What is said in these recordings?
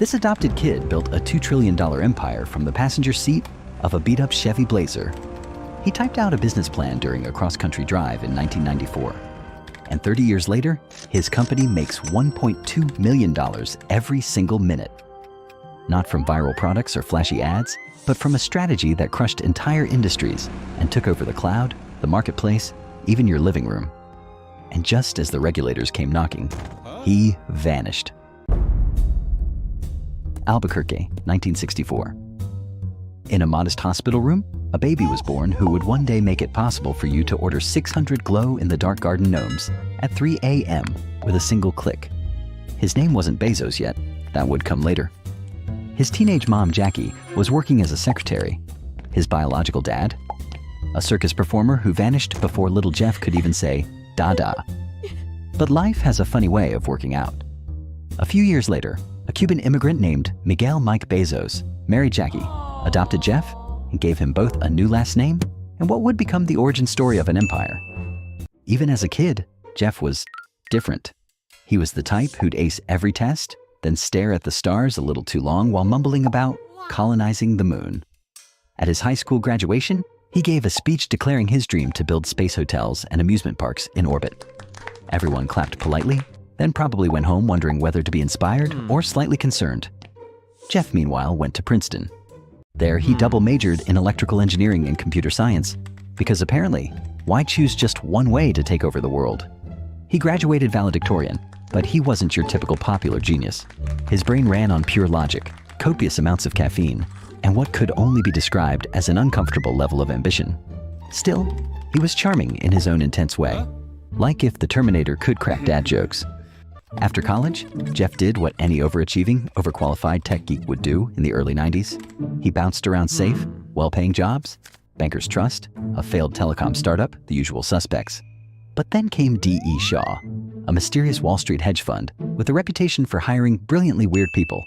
This adopted kid built a $2 trillion empire from the passenger seat of a beat-up Chevy Blazer. He typed out a business plan during a cross-country drive in 1994. And 30 years later, his company makes $1.2 million every single minute. Not from viral products or flashy ads, but from a strategy that crushed entire industries and took over the cloud, the marketplace, even your living room. And just as the regulators came knocking, he vanished. Albuquerque, 1964. In a modest hospital room, a baby was born who would one day make it possible for you to order 600 glow-in-the-dark garden gnomes at 3 a.m. with a single click. His name wasn't Bezos yet. That would come later. His teenage mom, Jackie, was working as a secretary. His biological dad, a circus performer who vanished before little Jeff could even say, "Dada." But life has a funny way of working out. A few years later, a Cuban immigrant named Miguel Mike Bezos married Jackie, adopted Jeff, and gave him both a new last name and what would become the origin story of an empire. Even as a kid, Jeff was different. He was the type who'd ace every test, then stare at the stars a little too long while mumbling about colonizing the moon. At his high school graduation, he gave a speech declaring his dream to build space hotels and amusement parks in orbit. Everyone clapped politely, then probably went home wondering whether to be inspired or slightly concerned. Jeff, meanwhile, went to Princeton. There, he double majored in electrical engineering and computer science, because apparently, why choose just one way to take over the world? He graduated valedictorian, but he wasn't your typical popular genius. His brain ran on pure logic, copious amounts of caffeine, and what could only be described as an uncomfortable level of ambition. Still, he was charming in his own intense way, like if the Terminator could crack dad jokes. After college, Jeff did what any overachieving, overqualified tech geek would do in the early 90s. He bounced around safe, well-paying jobs, Bankers Trust, a failed telecom startup, the usual suspects. But then came D.E. Shaw, a mysterious Wall Street hedge fund with a reputation for hiring brilliantly weird people.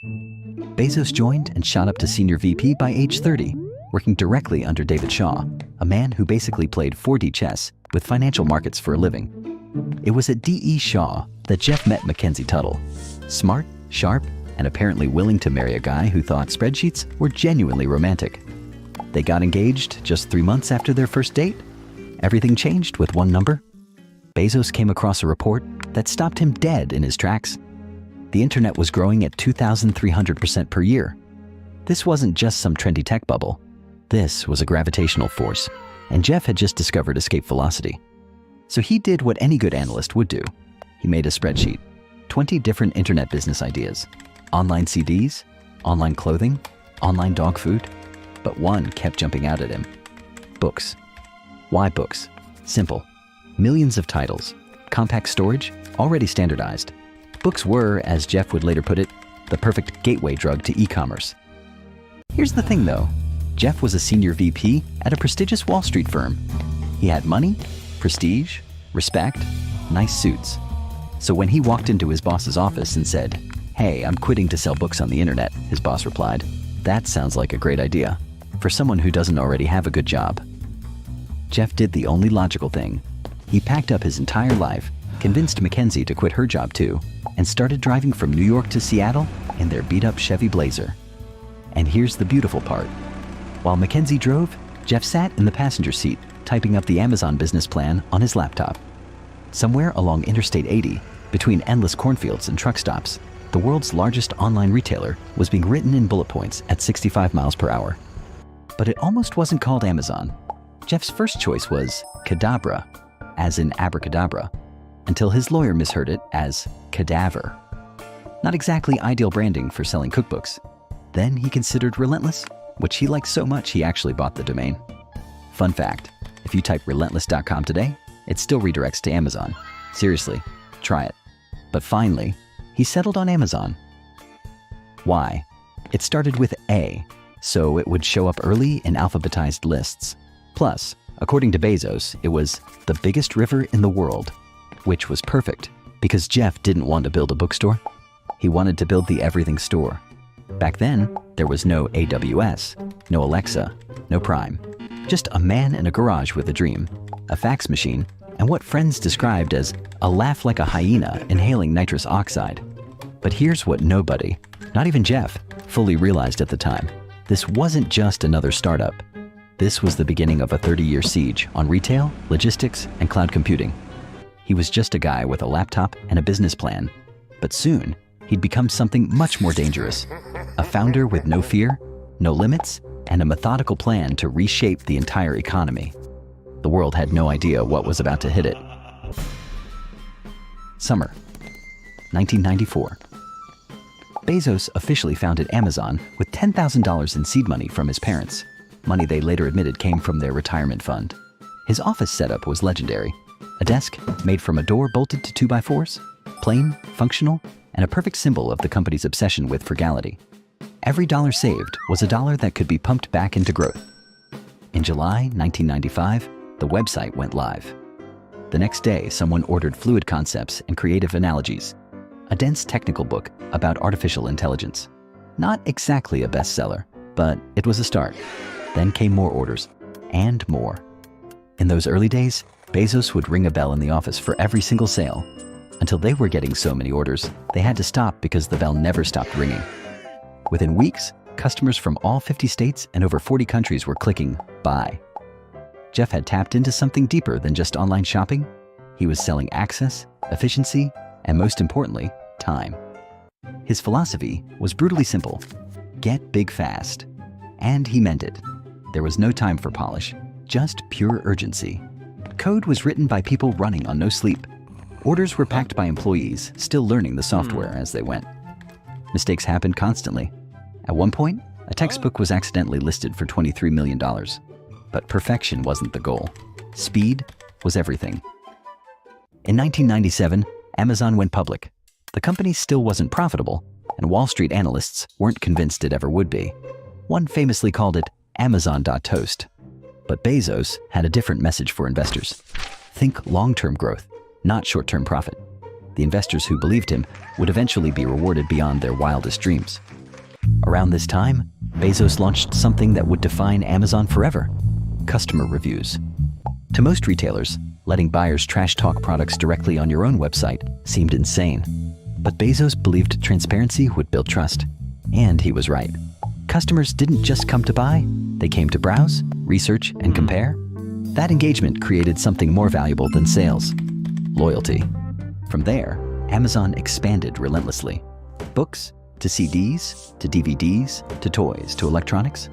Bezos joined and shot up to senior VP by age 30, working directly under David Shaw, a man who basically played 4D chess with financial markets for a living. It was at D.E. Shaw that Jeff met Mackenzie Tuttle, smart, sharp, and apparently willing to marry a guy who thought spreadsheets were genuinely romantic. They got engaged just 3 months after their first date. Everything changed with one number. Bezos came across a report that stopped him dead in his tracks. The internet was growing at 2,300% per year. This wasn't just some trendy tech bubble. This was a gravitational force, and Jeff had just discovered escape velocity. So he did what any good analyst would do. He made a spreadsheet, 20 different internet business ideas, online CDs, online clothing, online dog food, but one kept jumping out at him. Books. Why books? Simple. Millions of titles, compact storage, already standardized. Books were, as Jeff would later put it, the perfect gateway drug to e-commerce. Here's the thing though, Jeff was a senior VP at a prestigious Wall Street firm. He had money, prestige, respect, nice suits. So when he walked into his boss's office and said, "Hey, I'm quitting to sell books on the internet," his boss replied, "That sounds like a great idea for someone who doesn't already have a good job." Jeff did the only logical thing. He packed up his entire life, convinced Mackenzie to quit her job too, and started driving from New York to Seattle in their beat-up Chevy Blazer. And here's the beautiful part. While Mackenzie drove, Jeff sat in the passenger seat, typing up the Amazon business plan on his laptop. Somewhere along Interstate 80, between endless cornfields and truck stops, the world's largest online retailer was being written in bullet points at 65 miles per hour. But it almost wasn't called Amazon. Jeff's first choice was Cadabra, as in abracadabra, until his lawyer misheard it as cadaver. Not exactly ideal branding for selling cookbooks. Then he considered Relentless, which he liked so much he actually bought the domain. Fun fact, if you type relentless.com today, it still redirects to Amazon. Seriously, try it. But finally, he settled on Amazon. Why? It started with A, so it would show up early in alphabetized lists. Plus, according to Bezos, it was the biggest river in the world, which was perfect because Jeff didn't want to build a bookstore. He wanted to build the everything store. Back then, there was no AWS, no Alexa, no Prime. Just a man in a garage with a dream, a fax machine, and what friends described as a laugh like a hyena inhaling nitrous oxide. But here's what nobody, Not even Jeff fully realized at the time, this wasn't just another startup. This was the beginning of a 30-year siege on retail, logistics, and cloud computing. He was just a guy with a laptop and a business plan, but soon he'd become something much more dangerous. A founder with no fear, no limits, and a methodical plan to reshape the entire economy. The world had no idea what was about to hit it. Summer, 1994. Bezos officially founded Amazon with $10,000 in seed money from his parents. Money they later admitted came from their retirement fund. His office setup was legendary. A desk made from a door bolted to 2x4s, plain, functional, and a perfect symbol of the company's obsession with frugality. Every dollar saved was a dollar that could be pumped back into growth. In July 1995, the website went live. The next day, someone ordered Fluid Concepts and Creative Analogies, a dense technical book about artificial intelligence. Not exactly a bestseller, but it was a start. Then came more orders, and more. In those early days, Bezos would ring a bell in the office for every single sale, until they were getting so many orders, they had to stop because the bell never stopped ringing. Within weeks, customers from all 50 states and over 40 countries were clicking buy. Jeff had tapped into something deeper than just online shopping. He was selling access, efficiency, and most importantly, time. His philosophy was brutally simple: get big fast. And he meant it. There was no time for polish, just pure urgency. Code was written by people running on no sleep. Orders were packed by employees still learning the software as they went. Mistakes happened constantly. At one point, a textbook was accidentally listed for $23 million. But perfection wasn't the goal. Speed was everything. In 1997, Amazon went public. The company still wasn't profitable, and Wall Street analysts weren't convinced it ever would be. One famously called it Amazon.toast. But Bezos had a different message for investors. Think long-term growth, not short-term profit. The investors who believed him would eventually be rewarded beyond their wildest dreams. Around this time, Bezos launched something that would define Amazon forever: customer reviews. To most retailers, letting buyers trash talk products directly on your own website seemed insane. But Bezos believed transparency would build trust. And he was right. Customers didn't just come to buy, they came to browse, research, and compare. That engagement created something more valuable than sales: loyalty. From there, Amazon expanded relentlessly. Books, to CDs, to DVDs, to toys, to electronics.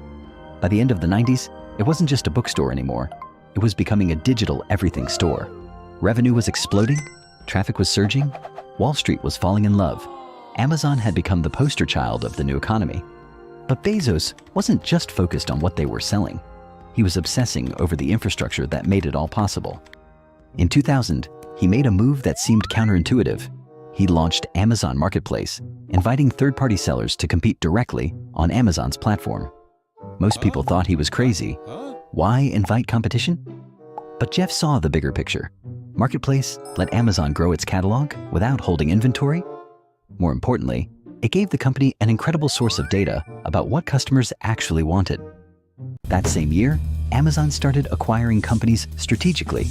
By the end of the 90s, it wasn't just a bookstore anymore. It was becoming a digital everything store. Revenue was exploding, traffic was surging, Wall Street was falling in love. Amazon had become the poster child of the new economy. But Bezos wasn't just focused on what they were selling. He was obsessing over the infrastructure that made it all possible. In 2000, he made a move that seemed counterintuitive. He launched Amazon Marketplace, inviting third-party sellers to compete directly on Amazon's platform. Most people thought he was crazy. Why invite competition? But Jeff saw the bigger picture. Marketplace let Amazon grow its catalog without holding inventory. More importantly, it gave the company an incredible source of data about what customers actually wanted. That same year, Amazon started acquiring companies strategically.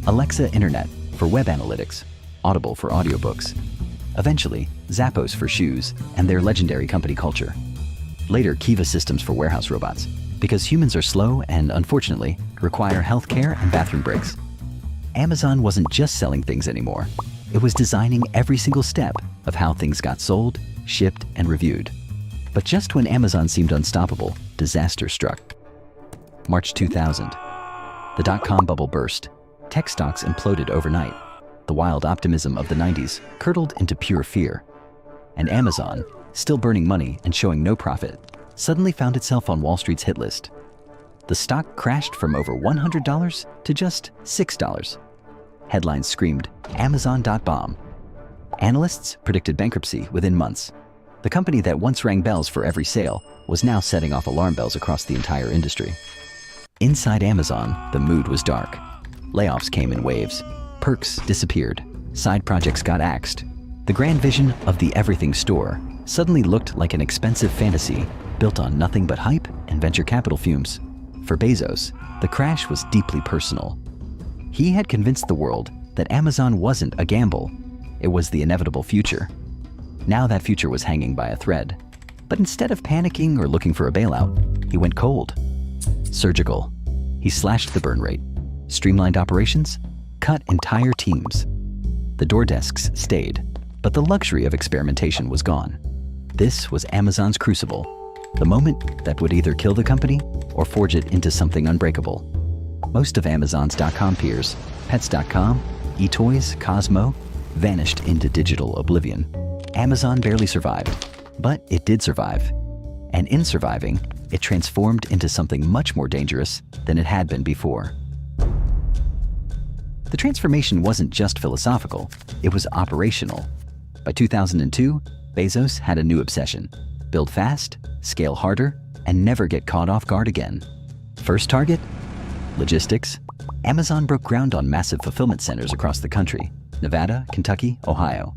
Alexa Internet for web analytics, Audible for audiobooks, eventually Zappos for shoes and their legendary company culture. Later, Kiva Systems for warehouse robots, because humans are slow and, unfortunately, require healthcare and bathroom breaks. Amazon wasn't just selling things anymore. It was designing every single step of how things got sold, shipped, and reviewed. But just when Amazon seemed unstoppable, disaster struck. March 2000. The dot-com bubble burst. Tech stocks imploded overnight. The wild optimism of the 90s curdled into pure fear. And Amazon, still burning money and showing no profit, suddenly found itself on Wall Street's hit list. The stock crashed from over $100 to just $6. Headlines screamed, Amazon.bomb. Analysts predicted bankruptcy within months. The company that once rang bells for every sale was now setting off alarm bells across the entire industry. Inside Amazon, the mood was dark. Layoffs came in waves. Perks disappeared. Side projects got axed. The grand vision of the everything store suddenly looked like an expensive fantasy built on nothing but hype and venture capital fumes. For Bezos, the crash was deeply personal. He had convinced the world that Amazon wasn't a gamble. It was the inevitable future. Now that future was hanging by a thread. But instead of panicking or looking for a bailout, he went cold. Surgical. He slashed the burn rate, streamlined operations, cut entire teams. The door desks stayed, but the luxury of experimentation was gone. This was Amazon's crucible, the moment that would either kill the company or forge it into something unbreakable. Most of Amazon's .com peers, Pets.com, eToys, Cosmo, vanished into digital oblivion. Amazon barely survived, but it did survive. And in surviving, it transformed into something much more dangerous than it had been before. The transformation wasn't just philosophical, it was operational. By 2002, Bezos had a new obsession: build fast, scale harder, and never get caught off guard again. First target? Logistics. Amazon broke ground on massive fulfillment centers across the country: Nevada, Kentucky, Ohio.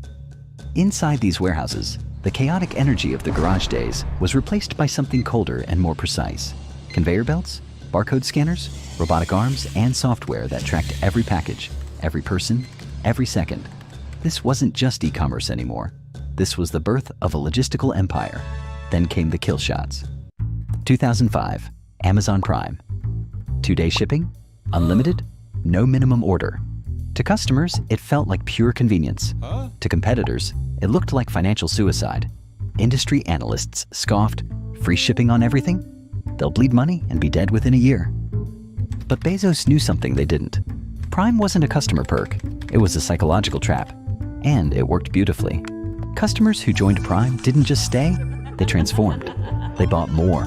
Inside these warehouses, the chaotic energy of the garage days was replaced by something colder and more precise: conveyor belts, barcode scanners, robotic arms, and software that tracked every package, every person, every second. This wasn't just e-commerce anymore. This was the birth of a logistical empire. Then came the kill shots. 2005, Amazon Prime. 2-day shipping, unlimited, no minimum order. To customers, it felt like pure convenience. To competitors, it looked like financial suicide. Industry analysts scoffed, free shipping on everything? They'll bleed money and be dead within a year. But Bezos knew something they didn't. Prime wasn't a customer perk, it was a psychological trap. And it worked beautifully. Customers who joined Prime didn't just stay, they transformed. They bought more.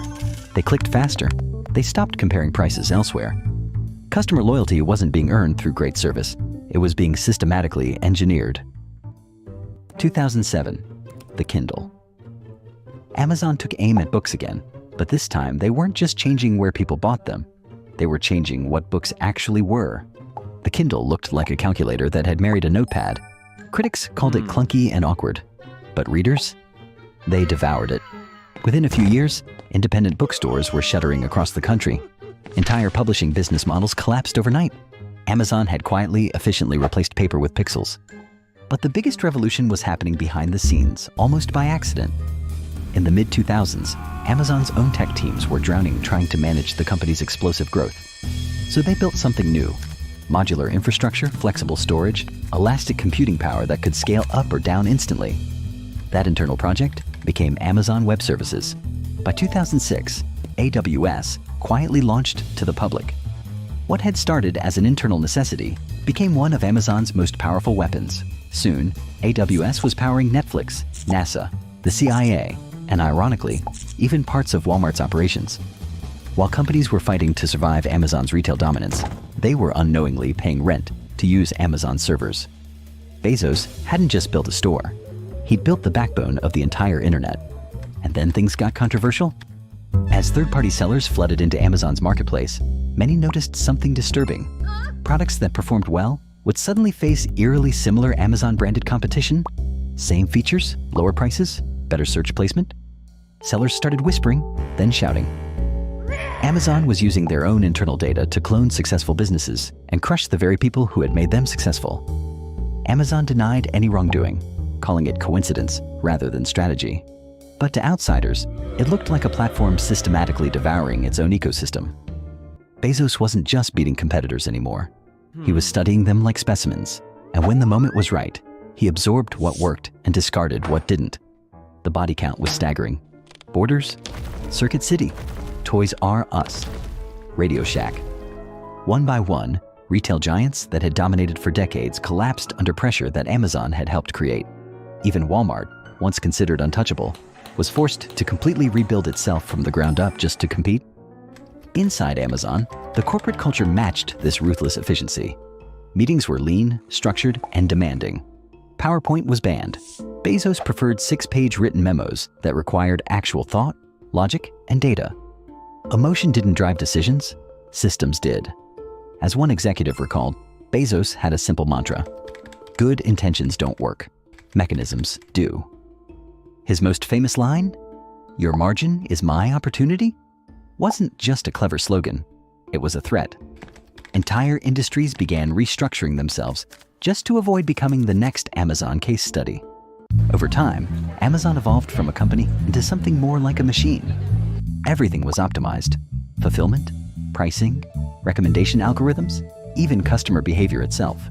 They clicked faster. They stopped comparing prices elsewhere. Customer loyalty wasn't being earned through great service. It was being systematically engineered. 2007, the Kindle. Amazon took aim at books again, but this time they weren't just changing where people bought them. They were changing what books actually were. The Kindle looked like a calculator that had married a notepad. Critics called it clunky and awkward, but readers? They devoured it. Within a few years, independent bookstores were shuttering across the country. Entire publishing business models collapsed overnight. Amazon had quietly, efficiently replaced paper with pixels. But the biggest revolution was happening behind the scenes, almost by accident. In the mid-2000s, Amazon's own tech teams were drowning trying to manage the company's explosive growth. So they built something new: modular infrastructure, flexible storage, elastic computing power that could scale up or down instantly. That internal project became Amazon Web Services. By 2006, AWS quietly launched to the public. What had started as an internal necessity became one of Amazon's most powerful weapons. Soon, AWS was powering Netflix, NASA, the CIA, and ironically, even parts of Walmart's operations. While companies were fighting to survive Amazon's retail dominance, they were unknowingly paying rent to use Amazon's servers. Bezos hadn't just built a store. He'd built the backbone of the entire internet. And then things got controversial. As third-party sellers flooded into Amazon's marketplace, many noticed something disturbing. Products that performed well would suddenly face eerily similar Amazon-branded competition. Same features, lower prices, better search placement. Sellers started whispering, then shouting. Amazon was using their own internal data to clone successful businesses and crush the very people who had made them successful. Amazon denied any wrongdoing, calling it coincidence rather than strategy. But to outsiders, it looked like a platform systematically devouring its own ecosystem. Bezos wasn't just beating competitors anymore. He was studying them like specimens, and when the moment was right, he absorbed what worked and discarded what didn't. The body count was staggering. Borders, Circuit City, Toys R Us, Radio Shack. One by one, retail giants that had dominated for decades collapsed under pressure that Amazon had helped create. Even Walmart, once considered untouchable, was forced to completely rebuild itself from the ground up just to compete. Inside Amazon, the corporate culture matched this ruthless efficiency. Meetings were lean, structured, and demanding. PowerPoint was banned. Bezos preferred 6-page written memos that required actual thought, logic, and data. Emotion didn't drive decisions, systems did. As one executive recalled, Bezos had a simple mantra: good intentions don't work, mechanisms do. His most famous line, "Your margin is my opportunity," wasn't just a clever slogan, it was a threat. Entire industries began restructuring themselves just to avoid becoming the next Amazon case study. Over time, Amazon evolved from a company into something more like a machine. Everything was optimized: fulfillment, pricing, recommendation algorithms, even customer behavior itself.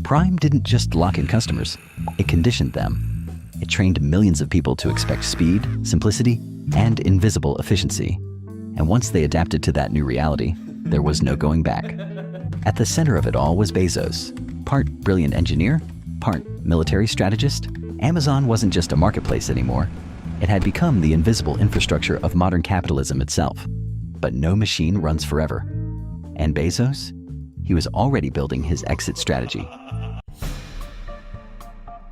Prime didn't just lock in customers, it conditioned them. It trained millions of people to expect speed, simplicity, and invisible efficiency. And once they adapted to that new reality, there was no going back. At the center of it all was Bezos. Part brilliant engineer, part military strategist, Amazon wasn't just a marketplace anymore. It had become the invisible infrastructure of modern capitalism itself. But no machine runs forever. And Bezos? He was already building his exit strategy.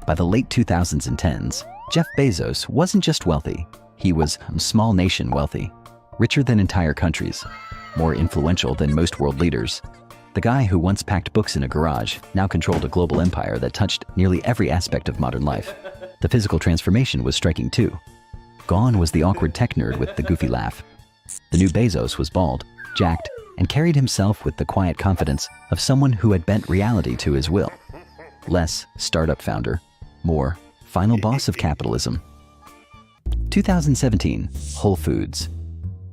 By the late 2000s and 10s, Jeff Bezos wasn't just wealthy. He was small nation wealthy, richer than entire countries, more influential than most world leaders. The guy who once packed books in a garage now controlled a global empire that touched nearly every aspect of modern life. The physical transformation was striking too. Gone was the awkward tech nerd with the goofy laugh. The new Bezos was bald, jacked, and carried himself with the quiet confidence of someone who had bent reality to his will. Less startup founder, more final boss of capitalism. 2017, Whole Foods.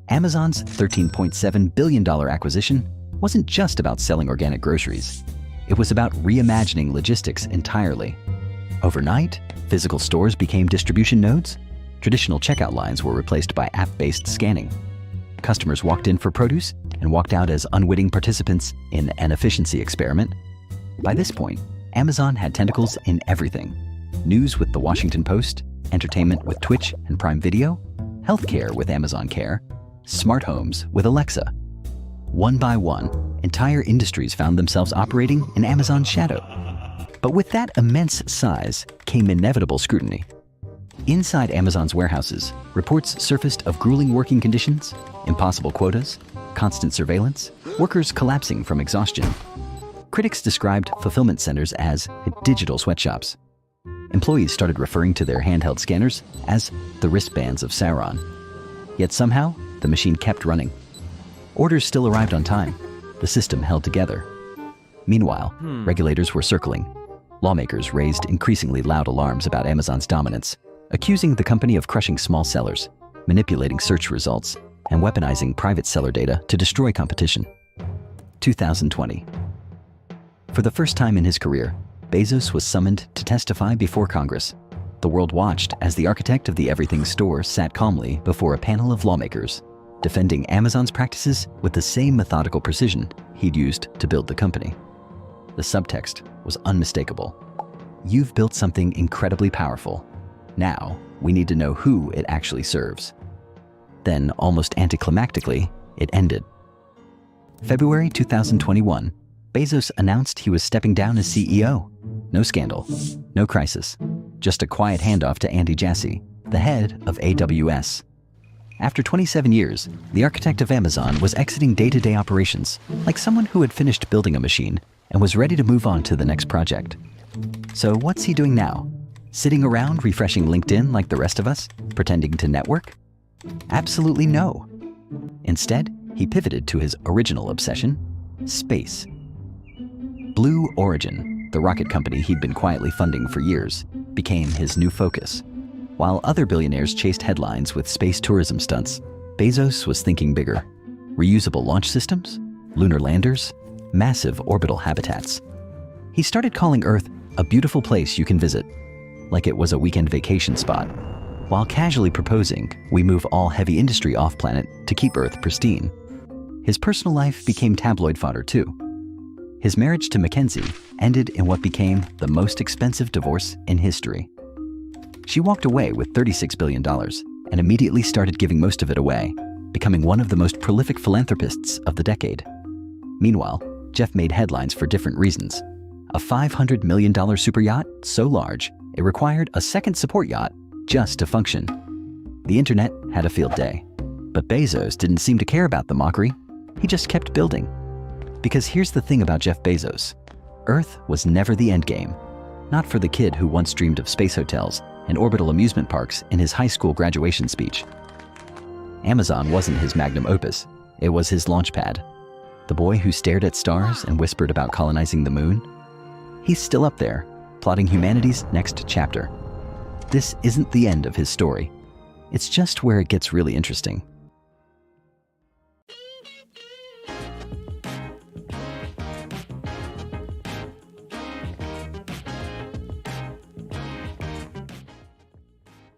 Amazon's $13.7 billion acquisition wasn't just about selling organic groceries. It was about reimagining logistics entirely. Overnight, physical stores became distribution nodes. Traditional checkout lines were replaced by app-based scanning. Customers walked in for produce and walked out as unwitting participants in an efficiency experiment. By this point, Amazon had tentacles in everything: news with the Washington Post, entertainment with Twitch and Prime Video, healthcare with Amazon Care, smart homes with Alexa. One by one, entire industries found themselves operating in Amazon's shadow. But with that immense size came inevitable scrutiny. Inside Amazon's warehouses, reports surfaced of grueling working conditions, impossible quotas, constant surveillance, workers collapsing from exhaustion. Critics described fulfillment centers as digital sweatshops. Employees started referring to their handheld scanners as the wristbands of Sauron. Yet somehow, the machine kept running. Orders still arrived on time. The system held together. Meanwhile, regulators were circling. Lawmakers raised increasingly loud alarms about Amazon's dominance, accusing the company of crushing small sellers, manipulating search results, and weaponizing private seller data to destroy competition. 2020. For the first time in his career, Bezos was summoned to testify before Congress. The world watched as the architect of the Everything Store sat calmly before a panel of lawmakers, defending Amazon's practices with the same methodical precision he'd used to build the company. The subtext was unmistakable. You've built something incredibly powerful. Now, we need to know who it actually serves. Then, almost anticlimactically, it ended. February 2021, Bezos announced he was stepping down as CEO. No scandal, no crisis, just a quiet handoff to Andy Jassy, the head of AWS. After 27 years, the architect of Amazon was exiting day-to-day operations, like someone who had finished building a machine and was ready to move on to the next project. So what's he doing now? Sitting around refreshing LinkedIn like the rest of us, pretending to network? Absolutely no. Instead, he pivoted to his original obsession: space. Blue Origin, the rocket company he'd been quietly funding for years, became his new focus. While other billionaires chased headlines with space tourism stunts, Bezos was thinking bigger. Reusable launch systems, lunar landers, massive orbital habitats. He started calling Earth a beautiful place you can visit, like it was a weekend vacation spot, while casually proposing we move all heavy industry off-planet to keep Earth pristine. His personal life became tabloid fodder too. His marriage to Mackenzie ended in what became the most expensive divorce in history. She walked away with $36 billion and immediately started giving most of it away, becoming one of the most prolific philanthropists of the decade. Meanwhile, Jeff made headlines for different reasons. A $500 million super yacht so large, it required a second support yacht just to function. The internet had a field day. But Bezos didn't seem to care about the mockery. He just kept building. Because here's the thing about Jeff Bezos. Earth was never the end game. Not for the kid who once dreamed of space hotels and orbital amusement parks in his high school graduation speech. Amazon wasn't his magnum opus. It was his launchpad. The boy who stared at stars and whispered about colonizing the moon. He's still up there, plotting humanity's next chapter. This isn't the end of his story. It's just where it gets really interesting.